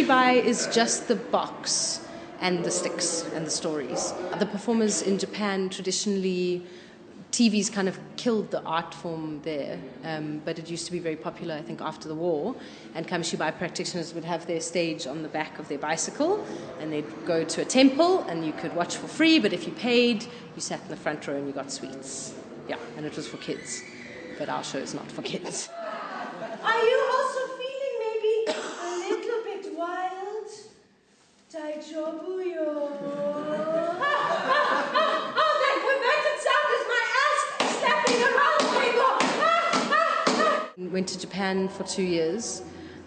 Kamishibai is just the box and the sticks and the stories. The performers in Japan traditionally, TV's kind of killed the art form there, but it used to be very popular, I think, after the war. And Kamishibai practitioners would have their stage on the back of their bicycle, and they'd go to a temple, and you could watch for free, but if you paid, you sat in the front row and you got sweets. Yeah, and it was for kids, but our show is not for kids. Are you also feeling maybe a little bit wild? Daijobu yo. Oh, that perverted sound is my ass slapping around, people. Went to Japan for 2 years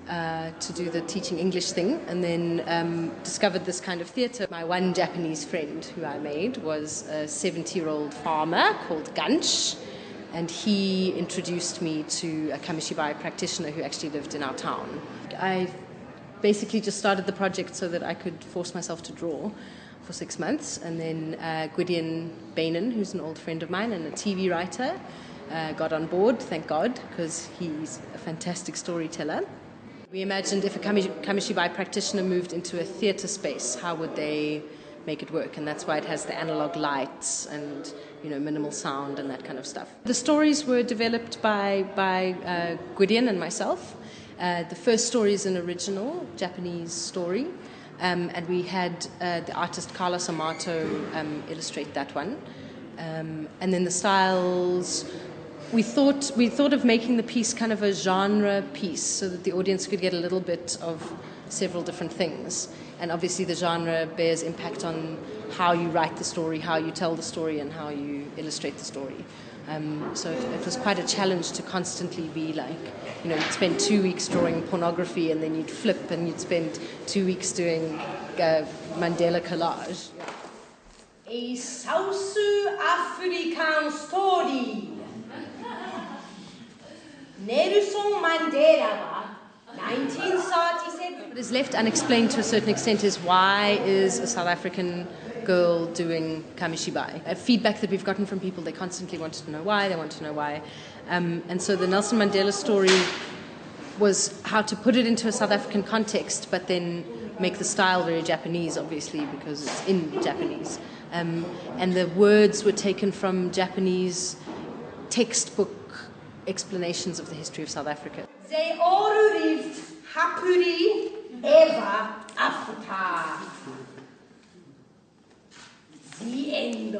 to do the teaching English thing, and then discovered this kind of theatre. My one Japanese friend who I made was a 70-year-old farmer called Gansh, and he introduced me to a Kamishibai practitioner who actually lived in our town. I basically just started the project so that I could force myself to draw for 6 months, and then Gwydion Bainan, who's an old friend of mine and a TV writer, got on board, thank God, because he's a fantastic storyteller. We imagined if a Kamishibai practitioner moved into a theatre space, how would they make it work? And that's why it has the analog lights and, you know, minimal sound and that kind of stuff. The stories were developed by Gwydion and myself. The first story is an original Japanese story, and we had the artist Carlos Amato illustrate that one. And then the styles, we thought of making the piece kind of a genre piece so that the audience could get a little bit of several different things. And obviously the genre bears impact on how you write the story, how you tell the story, and how you illustrate the story. So it was quite a challenge to constantly be like, you know, you'd spend 2 weeks drawing pornography, and then you'd flip, and you'd spend 2 weeks doing Mandela collage. A South African story. Nelson Mandela, 1937. What is left unexplained to a certain extent is why is a South African girl doing Kamishibai? A feedback that we've gotten from people, they constantly wanted to know why, and so the Nelson Mandela story was how to put it into a South African context, but then make the style very Japanese, obviously, because it's in Japanese. And the words were taken from Japanese textbook explanations of the history of South Africa. They all lived happily ever after. The end.